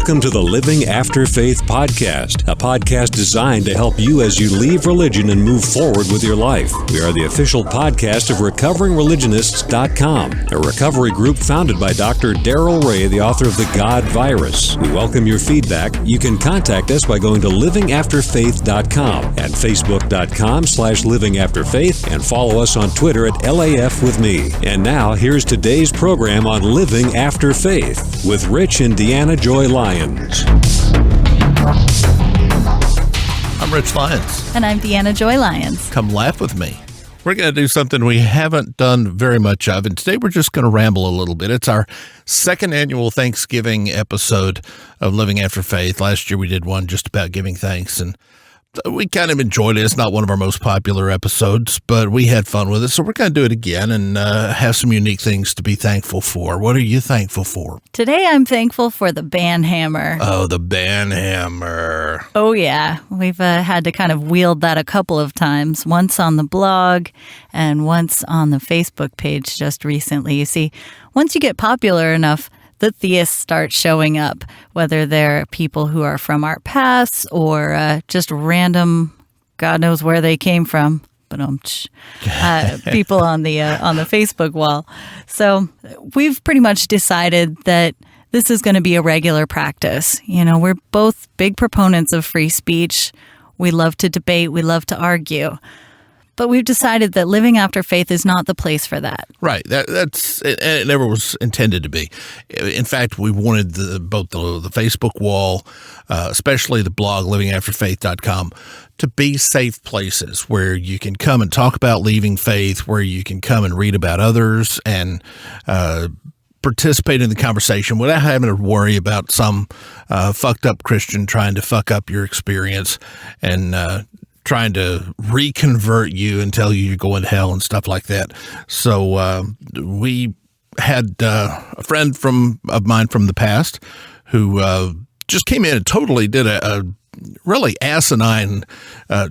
Welcome to the Living After Faith podcast, a podcast designed to help you as you leave religion and move forward with your life. We are the official podcast of RecoveringReligionists.com, a recovery group founded by Dr. Darrell Ray, the author of The God Virus. We welcome your feedback. You can contact us by going to livingafterfaith.com and facebook.com/livingafterfaith and follow us on Twitter at LAF with me. And now, here's today's program on Living After Faith with Rich and Deanna Joy Lyons. I'm Rich Lyons. And I'm Deanna Joy Lyons. Come laugh with me. We're going to do something we haven't done very much of, and today we're just going to ramble a little bit. It's our second annual Thanksgiving episode of Living After Faith. Last year we did one just about giving thanks, and we kind of enjoyed it. It's not one of our most popular episodes, but we had fun with it. So we're going to do it again and have some unique things to be thankful for. What are you thankful for? Today I'm thankful for the band hammer. Oh, the band hammer. Oh, yeah. We've had to kind of wield that a couple of times, once on the blog and once on the Facebook page just recently. You see, once you get popular enough, the theists start showing up, whether they're people who are from our past or just random, God knows where they came from, people on the Facebook wall. So we've pretty much decided that this is going to be a regular practice. You know, we're both big proponents of free speech. We love to debate. We love to argue. But we've decided that Living After Faith is not the place for that. Right. That's it never was intended to be. In fact, we wanted both the Facebook wall, especially the blog, livingafterfaith.com, to be safe places where you can come and talk about leaving faith, where you can come and read about others and participate in the conversation without having to worry about some fucked up Christian trying to fuck up your experience and trying to reconvert you and tell you you're going to hell and stuff like that. So we had a friend of mine from the past who just came in and totally did a really asinine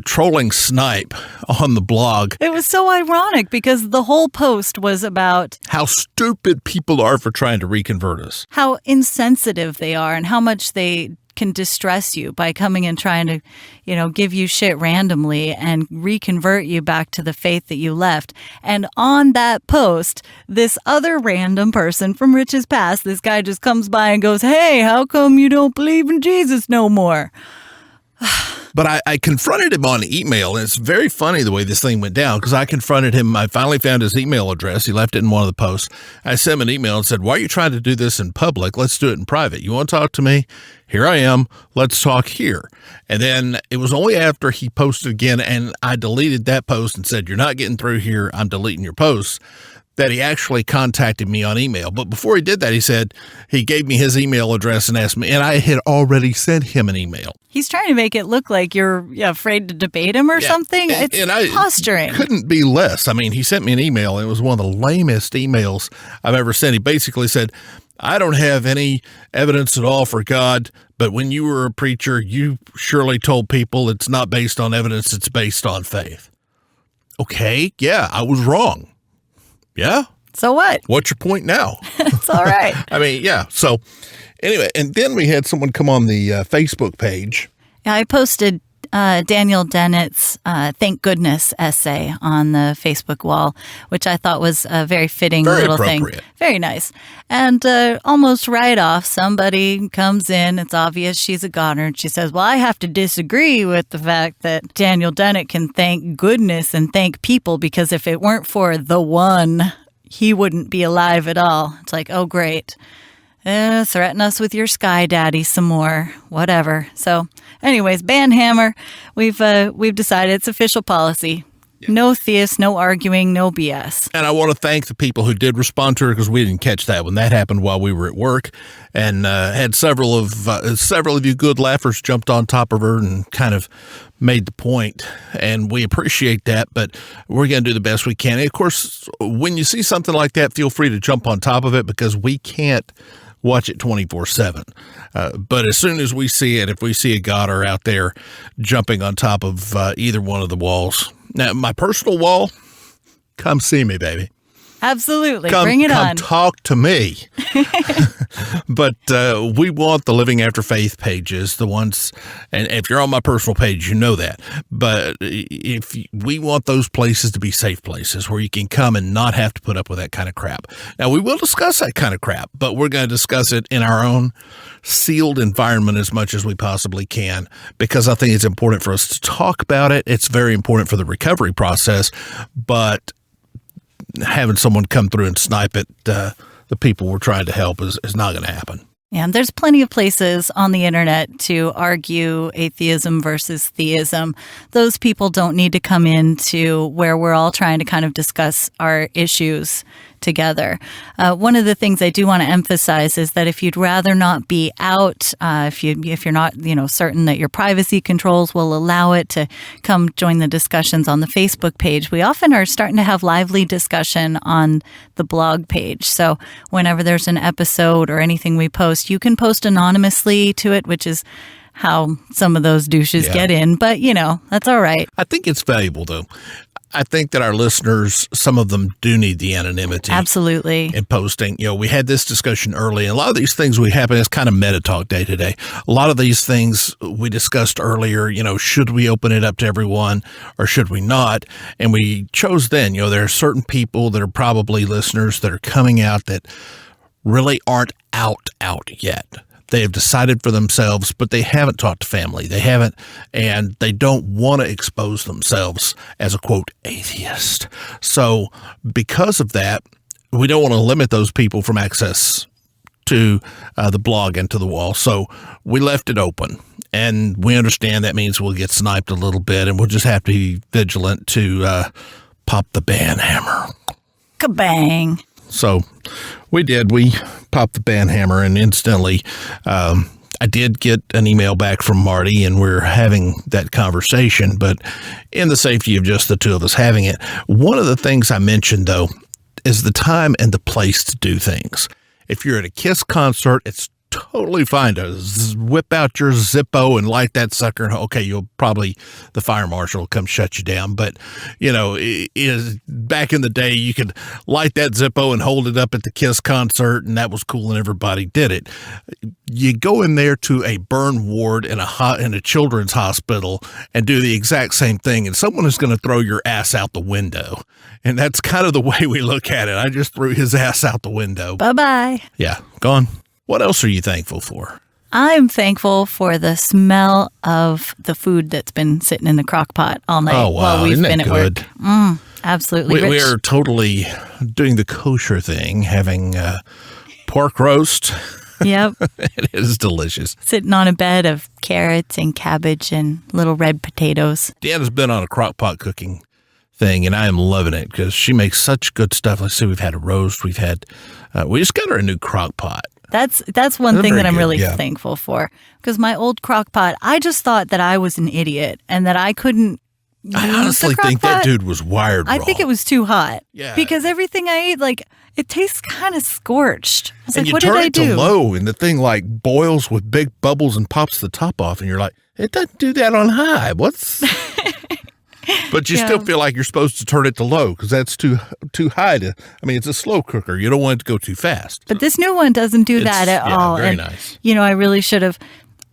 trolling snipe on the blog. It was so ironic because the whole post was about how stupid people are for trying to reconvert us, how insensitive they are, and how much they can distress you by coming and trying to, give you shit randomly and reconvert you back to the faith that you left. And on that post, this other random person from Rich's past, this guy just comes by and goes, "Hey, how come you don't believe in Jesus no more?" But I confronted him on email, and it's very funny the way this thing went down, because I confronted him. I finally found his email address. He left it in one of the posts. I sent him an email and said, "Why are you trying to do this in public? Let's do it in private. You want to talk to me? Here I am. Let's talk here." And then it was only after he posted again, and I deleted that post and said, "You're not getting through here. I'm deleting your posts," that he actually contacted me on email. But before he did that, he said he gave me his email address and asked me, and I had already sent him an email. He's trying to make it look like you're afraid to debate him or something. It's posturing. Couldn't be less. I mean, he sent me an email. And it was one of the lamest emails I've ever sent. He basically said, "I don't have any evidence at all for God, but when you were a preacher, you surely told people it's not based on evidence, it's based on faith." Okay, yeah, I was wrong. Yeah. So what? What's your point now? It's all right. I mean, yeah. So anyway, and then we had someone come on the Facebook page. Yeah, I posted Daniel Dennett's Thank Goodness essay on the Facebook wall, which I thought was a very fitting little thing. Very nice. And almost right off, somebody comes in. It's obvious she's a goner. And she says, "Well, I have to disagree with the fact that Daniel Dennett can thank goodness and thank people, because if it weren't for the one, he wouldn't be alive at all." It's like, oh, great. Threaten us with your sky daddy some more, whatever. So anyways, band hammer, we've decided it's official policy. Yeah. No theists, no arguing, no BS. And I want to thank the people who did respond to her, because we didn't catch that when that happened while we were at work, and had several of you good laughers jumped on top of her and kind of made the point, and we appreciate that, but we're going to do the best we can. And of course, when you see something like that, feel free to jump on top of it, because we can't watch it 24/7. But as soon as we see it, if we see a godder out there jumping on top of either one of the walls. Now, my personal wall, come see me, baby. Absolutely. Bring it on. Come talk to me. But we want the Living After Faith pages, the ones, and if you're on my personal page, you know that. But we want those places to be safe places where you can come and not have to put up with that kind of crap. Now, we will discuss that kind of crap, but we're going to discuss it in our own sealed environment as much as we possibly can, because I think it's important for us to talk about it. It's very important for the recovery process, but having someone come through and snipe at the people we're trying to help is not going to happen. Yeah, and there's plenty of places on the internet to argue atheism versus theism. Those people don't need to come into where we're all trying to kind of discuss our issues together. One of the things I do want to emphasize is that if you'd rather not be out, if you're not certain that your privacy controls will allow it, to come join the discussions on the Facebook page. We often are starting to have lively discussion on the blog page. So whenever there's an episode or anything we post, you can post anonymously to it, which is how some of those douches get in. But, that's all right. I think it's valuable, though. I think that our listeners, some of them do need the anonymity. Absolutely. In posting. We had this discussion early, and a lot of these things we happen, it's kind of meta talk day to day. A lot of these things we discussed earlier, should we open it up to everyone or should we not? And we chose then, there are certain people that are probably listeners that are coming out that really aren't out yet. They have decided for themselves, but they haven't talked to family. They haven't, and they don't want to expose themselves as a, quote, atheist. So because of that, we don't want to limit those people from access to the blog and to the wall. So we left it open. And we understand that means we'll get sniped a little bit, and we'll just have to be vigilant to pop the ban hammer. Kabang. So we did. We popped the ban hammer, and instantly I did get an email back from Marty, and we're having that conversation, but in the safety of just the two of us having it. One of the things I mentioned, though, is the time and the place to do things. If you're at a KISS concert, it's totally fine to whip out your Zippo and light that sucker. Okay, the fire marshal will come shut you down. But, back in the day, you could light that Zippo and hold it up at the KISS concert, and that was cool, and everybody did it. You go in there to a burn ward in a children's hospital and do the exact same thing, and someone is going to throw your ass out the window. And that's kind of the way we look at it. I just threw his ass out the window. Bye-bye. Yeah, gone. What else are you thankful for? I'm thankful for the smell of the food that's been sitting in the crock pot all night while we've been at work. Absolutely. We are totally doing the kosher thing, having pork roast. Yep. It is delicious. Sitting on a bed of carrots and cabbage and little red potatoes. Deanna's been on a crock pot cooking thing, and I am loving it because she makes such good stuff. Like I said, we've had a roast. We just got her a new crock pot. That's one thing that I'm really thankful for, because my old crock pot, I just thought that I was an idiot and that I couldn't use I honestly think that dude was wired wrong. I think it was too hot. Yeah. Because everything I ate, it tastes kind of scorched. I was and like, what did I do? You turn it to low, and the thing boils with big bubbles and pops the top off, and you're like, it doesn't do that on high. But you still feel like you're supposed to turn it to low because that's too high it's a slow cooker. You don't want it to go too fast. But this new one doesn't do that at all. Very nice. I really should have.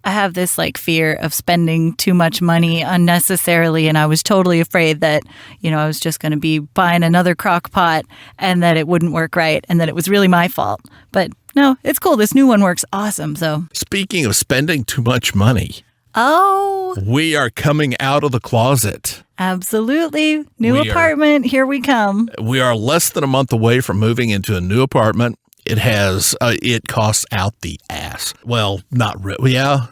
I have this fear of spending too much money unnecessarily, and I was totally afraid that, I was just going to be buying another crock pot and that it wouldn't work right and that it was really my fault. But no, it's cool. This new one works awesome. So speaking of spending too much money. Oh. We are coming out of the closet. Absolutely. New apartment. Here we come. We are less than a month away from moving into a new apartment. It it costs out the ass. Well, not really. Yeah.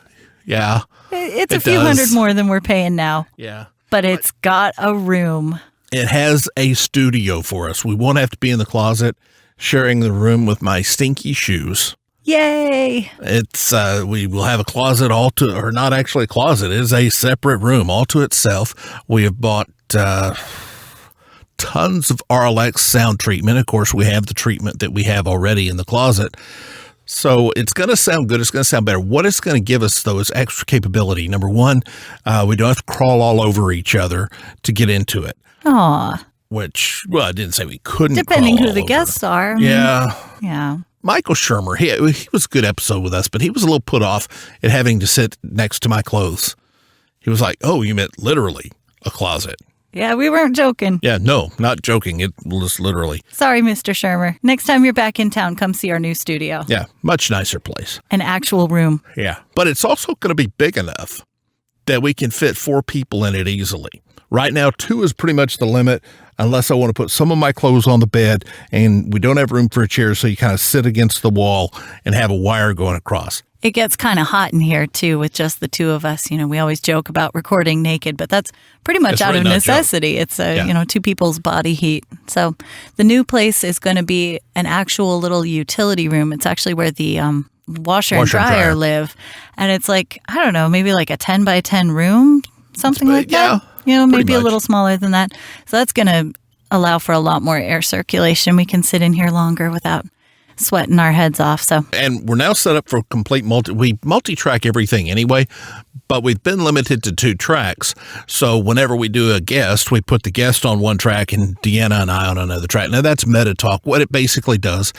It's a few hundred more than we're paying now. Yeah. But it's got a room. It has a studio for us. We won't have to be in the closet sharing the room with my stinky shoes. Yay! It's we will have a closet not actually a closet. It is a separate room all to itself. We have bought tons of RLX sound treatment. Of course, we have the treatment that we have already in the closet. So it's going to sound good. It's going to sound better. What it's going to give us, though, is extra capability. Number one, we don't have to crawl all over each other to get into it. Aw. which, well, I didn't say we couldn't. Depending who the guests are. Yeah. Michael Shermer, he was a good episode with us, but he was a little put off at having to sit next to my clothes. He was like, oh, you meant literally a closet. Yeah, we weren't joking. Yeah, no, not joking. It was literally. Sorry, Mr. Shermer. Next time you're back in town, come see our new studio. Yeah, much nicer place. An actual room. Yeah, but it's also going to be big enough that we can fit 4 people in it easily. Right now, 2 is pretty much the limit, unless I want to put some of my clothes on the bed, and we don't have room for a chair, so you kind of sit against the wall and have a wire going across. It gets kind of hot in here, too, with just the 2 of us. You know, we always joke about recording naked, but that's pretty much out of necessity. It's, 2 people's body heat. So the new place is going to be an actual little utility room. It's actually where the washer and dryer live. And it's like, I don't know, maybe like a 10 by 10 room, something like that. You know, maybe a little smaller than that. So that's going to allow for a lot more air circulation. We can sit in here longer without sweating our heads off. And we're now set up for complete we multi-track everything anyway, but we've been limited to 2 tracks. So whenever we do a guest, we put the guest on one track and Deanna and I on another track. Now that's meta talk. What it basically does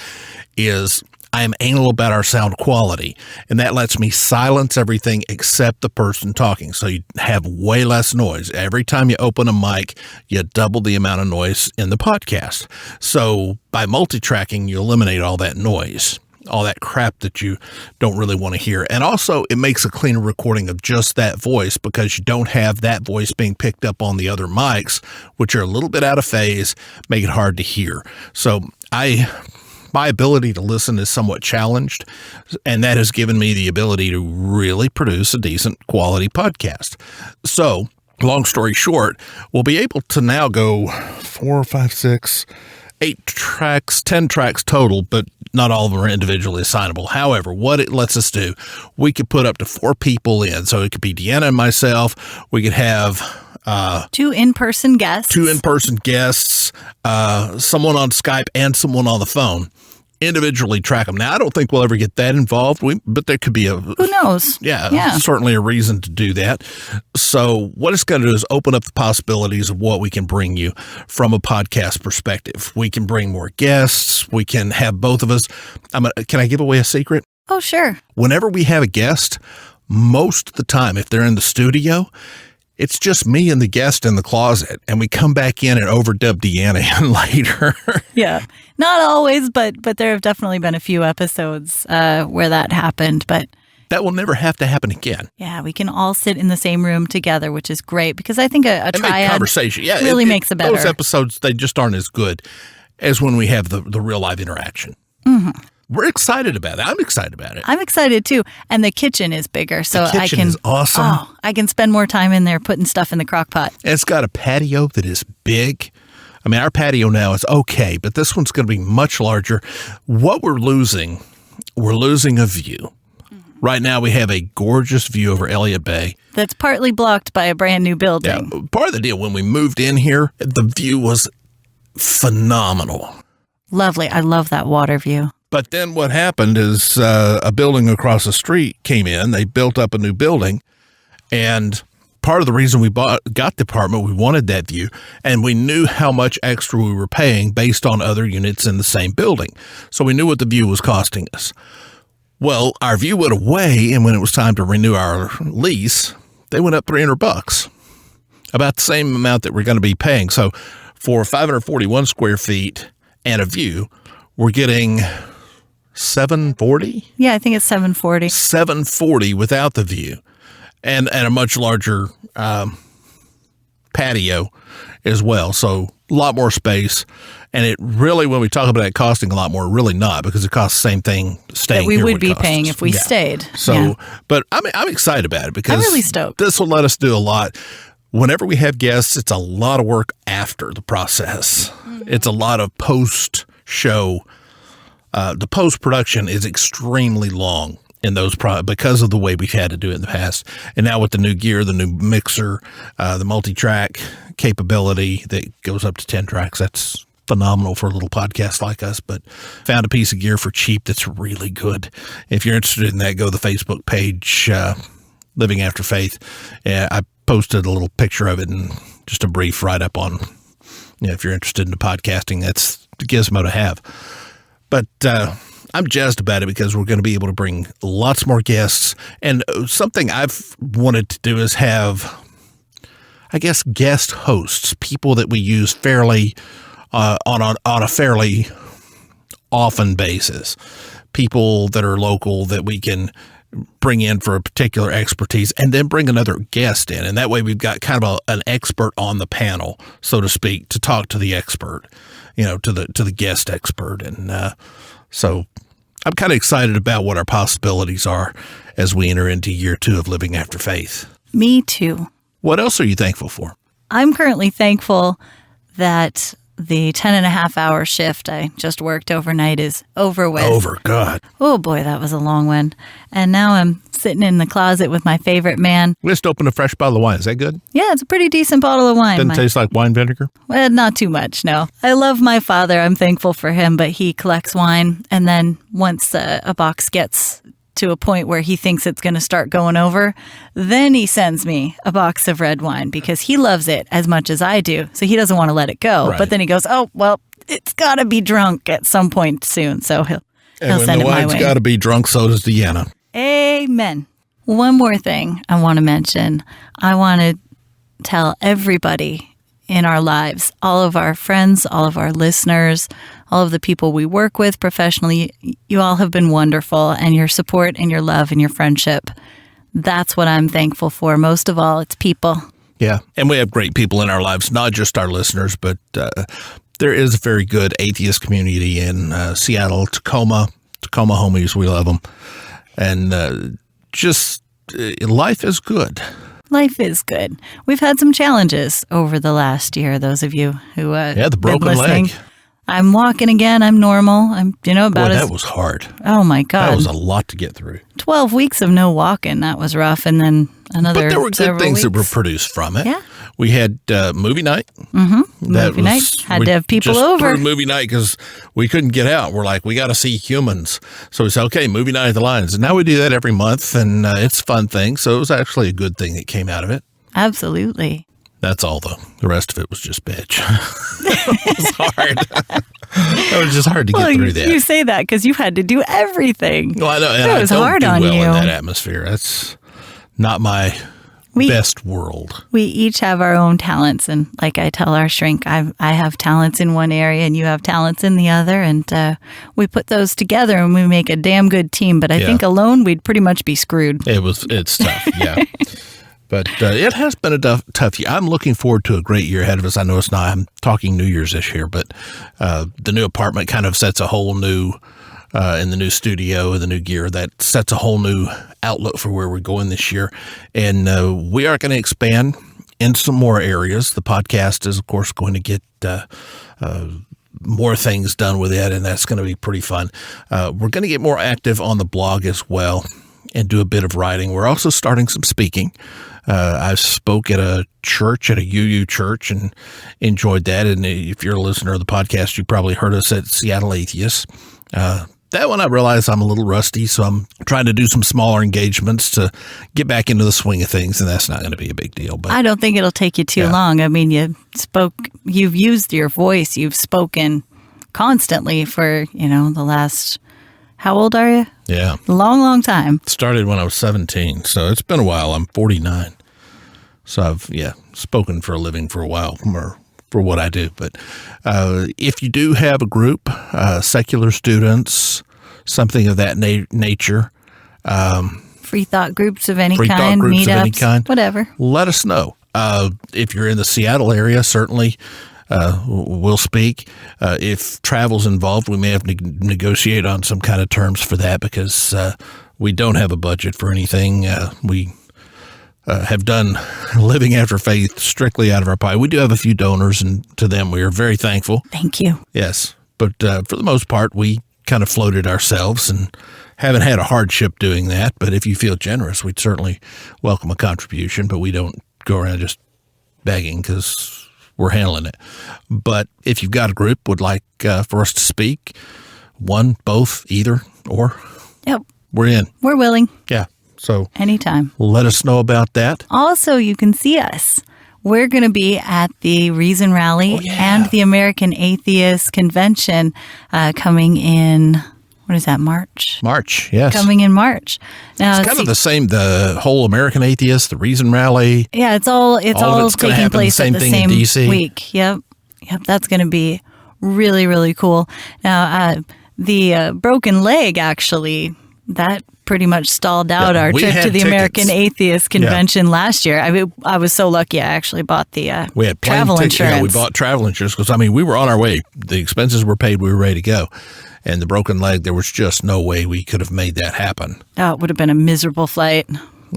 is I am anal about our sound quality, and that lets me silence everything except the person talking. So you have way less noise. Every time you open a mic, you double the amount of noise in the podcast. So by multi-tracking, you eliminate all that noise, all that crap that you don't really want to hear. And also, it makes a cleaner recording of just that voice because you don't have that voice being picked up on the other mics, which are a little bit out of phase, make it hard to hear. So my ability to listen is somewhat challenged, and that has given me the ability to really produce a decent quality podcast. So, long story short, we'll be able to now go 4, 5, 6, 8 tracks, 10 tracks total, but not all of them are individually assignable. However, what it lets us do, we could put up to 4 people in. So it could be Deanna and myself. We could have 2 in-person guests. 2 in-person guests, someone on Skype and someone on the phone. Individually track them. Now, I don't think we'll ever get that involved, but there could be who knows? Yeah, certainly a reason to do that. So what it's going to do is open up the possibilities of what we can bring you from a podcast perspective. We can bring more guests. We can have both of us. Can I give away a secret? Oh, sure. Whenever we have a guest, most of the time, if they're in the studio, it's just me and the guest in the closet, and we come back in and overdub Deanna in later. Yeah, not always, but there have definitely been a few episodes where that happened, but that will never have to happen again. Yeah, we can all sit in the same room together, which is great because I think a triad conversation really makes it better. Those episodes, they just aren't as good as when we have the real live interaction. Mm-hmm. We're excited about it. I'm excited about it. I'm excited too. And the kitchen is bigger, so the kitchen is awesome. Oh, I can spend more time in there putting stuff in the crock pot. And it's got a patio that is big. I mean, our patio now is okay, but this one's going to be much larger. What we're losing a view. Mm-hmm. Right now, we have a gorgeous view over Elliott Bay. That's partly blocked by a brand new building. Yeah, part of the deal, when we moved in here, the view was phenomenal. Lovely. I love that water view. But then what happened is a building across the street came in. They built up a new building. And part of the reason we got the apartment, we wanted that view. And we knew how much extra we were paying based on other units in the same building. So we knew what the view was costing us. Well, our view went away. And when it was time to renew our lease, they went up $300, about the same amount that we're going to be paying. So for 541 square feet and a view, we're getting $740? Yeah, I think it's $740. $740 without the view, and a much larger patio as well. So a lot more space. And it really, when we talk about it costing a lot more, really not, because it costs the same thing staying here. That we would be paying if we stayed. So, but I'm excited about it because I'm really stoked. This will let us do a lot. Whenever we have guests, it's a lot of work after the process. Mm-hmm. It's a lot of post-show. The post-production is extremely long in those because of the way we've had to do it in the past. And now with the new gear, the new mixer, the multi-track capability that goes up to 10 tracks, that's phenomenal for a little podcast like us. But found a piece of gear for cheap that's really good. If you're interested in that, go to the Facebook page, Living After Faith. I posted a little picture of it and just a brief write-up on if you're interested in podcasting, that's the gizmo to have. But I'm jazzed about it because we're going to be able to bring lots more guests. And something I've wanted to do is have, I guess, guest hosts, people that we use fairly on a fairly often basis, people that are local that we can bring in for a particular expertise and then bring another guest in. And that way we've got kind of an expert on the panel, so to speak, to talk to the expert, to the guest expert. And so I'm kind of excited about what our possibilities are as we enter into year 2 of Living After Faith. Me too. What else are you thankful for? I'm currently thankful that the 10.5-hour shift I just worked overnight is over with. Over, God. Oh, boy, that was a long one. And now I'm sitting in the closet with my favorite man. We just opened a fresh bottle of wine. Is that good? Yeah, it's a pretty decent bottle of wine. Doesn't taste like wine vinegar? Well, not too much, no. I love my father. I'm thankful for him, but he collects wine. And then once a box gets to a point where he thinks it's going to start going over, then he sends me a box of red wine because he loves it as much as I do. So he doesn't want to let it go. Right. But then he goes, oh, well, it's got to be drunk at some point soon. So he'll send it my way. And when the wine's got to be drunk, so does Deanna. Amen. One more thing I want to mention. I want to tell everybody in our lives, all of our friends, all of our listeners, all of the people we work with professionally, you all have been wonderful, and your support and your love and your friendship. That's what I'm thankful for. Most of all, it's people. Yeah, and we have great people in our lives, not just our listeners, but there is a very good atheist community in Seattle, Tacoma homies, we love them. And just life is good. Life is good. We've had some challenges over the last year, those of you who the broken leg. I'm walking again. I'm normal. I'm, about that was hard. Oh, my God. That was a lot to get through. 12 weeks of no walking. That was rough. And then another But there were good things weeks. that were produced from it. Yeah. We had movie night. Mm-hmm. Movie night. Had to have people over. Movie night because we couldn't get out. We're like, we got to see humans. So we said, okay, movie night at the Lions. And now we do that every month, and it's a fun thing. So it was actually a good thing that came out of it. Absolutely. That's all, though. The rest of it was just bitch. It was hard. It was just hard to get through that. You say that because you had to do everything. Well, I know. And it was hard on you. In that atmosphere. That's not my best world. We each have our own talents. And like I tell our shrink, I have talents in one area and you have talents in the other. And we put those together and we make a damn good team. But I think alone we'd pretty much be screwed. It's tough, yeah. But it has been a tough year. I'm looking forward to a great year ahead of us. I know it's not, I'm talking New Year's this year, but the new apartment kind of sets a whole new, in the new studio, the new gear, that sets a whole new outlook for where we're going this year. And we are going to expand in some more areas. The podcast is, of course, going to get more things done with it, and that's going to be pretty fun. We're going to get more active on the blog as well and do a bit of writing. We're also starting some speaking. I spoke at a church, at a UU church, and enjoyed that. And if you're a listener of the podcast, you probably heard us at Seattle Atheists. That one I realize I'm a little rusty, so I'm trying to do some smaller engagements to get back into the swing of things, and that's not going to be a big deal. But I don't think it'll take you too long. I mean, you've used your voice, you've spoken constantly for, the last, how old are you? Yeah. Long time. Started when I was 17, so it's been a while. I'm 49. So I've, spoken for a living for a while, or for what I do. But if you do have a group, secular students, something of that nature. Free thought groups of any kind, meetups, whatever. Let us know. If you're in the Seattle area, certainly we'll speak. If travel's involved, we may have to negotiate on some kind of terms for that because we don't have a budget for anything. We have done Living After Faith strictly out of our pocket. We do have a few donors, and to them we are very thankful. Thank you. Yes, but for the most part, we kind of floated ourselves and haven't had a hardship doing that. But if you feel generous, we'd certainly welcome a contribution, but we don't go around just begging because we're handling it. But if you've got a group, would like for us to speak, one, both, either, or, yep, we're in. We're willing. Yeah. So anytime. Let us know about that. Also, you can see us. we're going to be at the Reason Rally and the American Atheist Convention coming in, what is that, March? March, yes. Coming in March. Now, it's kind of the same, the whole American Atheist, the Reason Rally. Yeah, it's all taking place at the same week. Yep, that's going to be really, really cool. Now, the broken leg, actually, that pretty much stalled out our trip to the tickets. American Atheist Convention last year. I was so lucky. I actually bought the we had travel insurance. Yeah, we bought travel insurance because, we were on our way. The expenses were paid. We were ready to go. And the broken leg, there was just no way we could have made that happen. Oh, it would have been a miserable flight.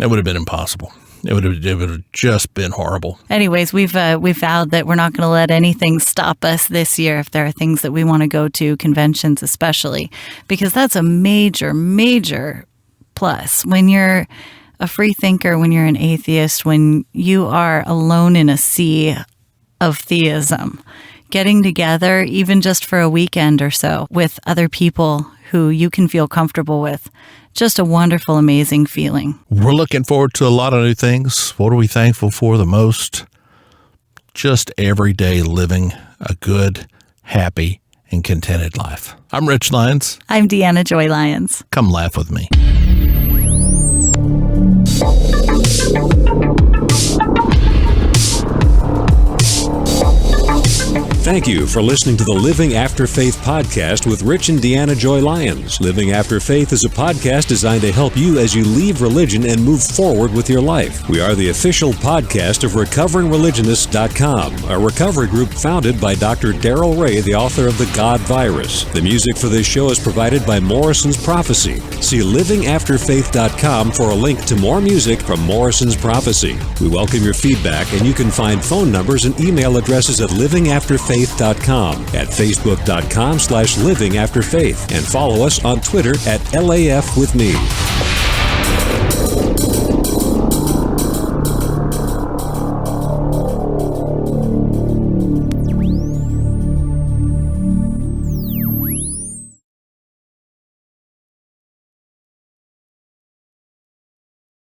It would have been impossible. It would have just been horrible. Anyways, we've vowed that we're not going to let anything stop us this year if there are things that we want to go to, conventions especially, because that's a major, major plus. When you're a free thinker, when you're an atheist, when you are alone in a sea of theism, getting together, even just for a weekend or so, with other people who you can feel comfortable with, just a wonderful, amazing feeling. We're looking forward to a lot of new things. What are we thankful for the most? Just every day living a good, happy, and contented life. I'm Rich Lyons. I'm Deanna Joy Lyons. Come laugh with me. Thank you for listening to the Living After Faith podcast with Rich and Deanna Joy Lyons. Living After Faith is a podcast designed to help you as you leave religion and move forward with your life. We are the official podcast of RecoveringReligionists.com, a recovery group founded by Dr. Darrell Ray, the author of The God Virus. The music for this show is provided by Morrison's Prophecy. See livingafterfaith.com for a link to more music from Morrison's Prophecy. We welcome your feedback, and you can find phone numbers and email addresses at livingafterfaith.com, at facebook.com/livingafterfaith, and follow us on Twitter at LAF with me.